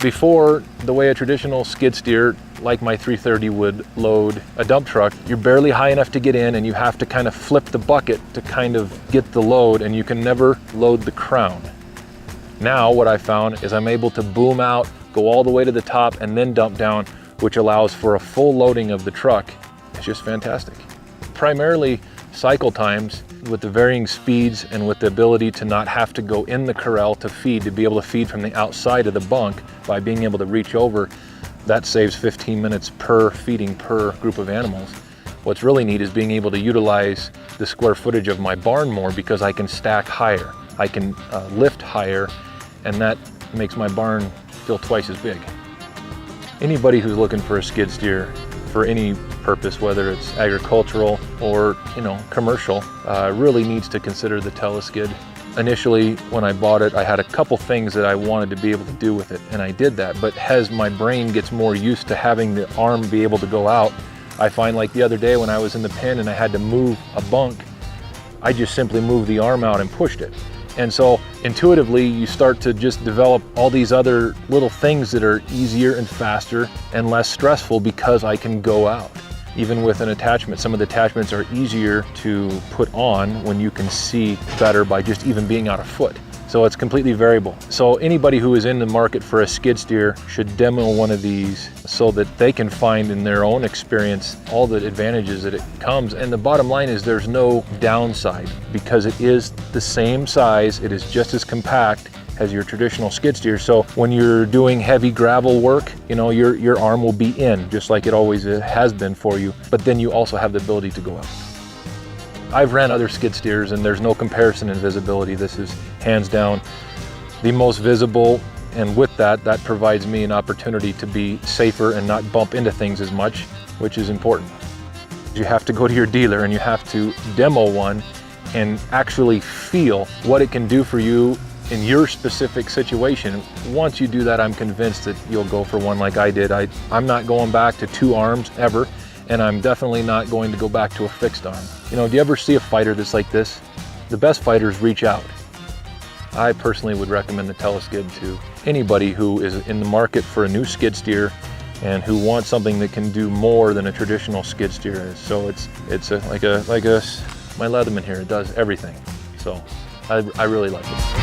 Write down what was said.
Before, the way a traditional skid steer, like my 330 would load a dump truck, you're barely high enough to get in and you have to kind of flip the bucket to kind of get the load, and you can never load the crown. Now what I found is I'm able to boom out, go all the way to the top, and then dump down, which allows for a full loading of the truck. It's just fantastic. Primarily cycle times, with the varying speeds and with the ability to not have to go in the corral to feed, to be able to feed from the outside of the bunk by being able to reach over, that saves 15 minutes per feeding per group of animals. What's really neat is being able to utilize the square footage of my barn more, because I can stack higher, I can lift higher, and that makes my barn feel twice as big. Anybody who's looking for a skid steer for any purpose, whether it's agricultural or commercial, really needs to consider the Teleskid. Initially, when I bought it, I had a couple things that I wanted to be able to do with it, and I did that. But as my brain gets more used to having the arm be able to go out, I find, like the other day when I was in the pen and I had to move a bunk, I just simply moved the arm out and pushed it. And so intuitively, you start to just develop all these other little things that are easier and faster and less stressful because I can go out. Even with an attachment, some of the attachments are easier to put on when you can see better by just even being out a foot. So it's completely variable. So anybody who is in the market for a skid steer should demo one of these so that they can find in their own experience all the advantages that it comes. And the bottom line is there's no downside, because it is the same size, it is just as compact as your traditional skid steer. So when you're doing heavy gravel work, your arm will be in, just like it always has been for you, but then you also have the ability to go out. I've ran other skid steers and there's no comparison in visibility. This is hands down the most visible, and with that provides me an opportunity to be safer and not bump into things as much, which is important. You have to go to your dealer and you have to demo one and actually feel what it can do for you in your specific situation. Once you do that, I'm convinced that you'll go for one like I did. I'm not going back to 2 arms ever, and I'm definitely not going to go back to a fixed arm. Do you ever see a fighter that's like this? The best fighters reach out. I personally would recommend the Teleskid to anybody who is in the market for a new skid steer and who wants something that can do more than a traditional skid steer is. So it's like my Leatherman here, it does everything. So I really like it.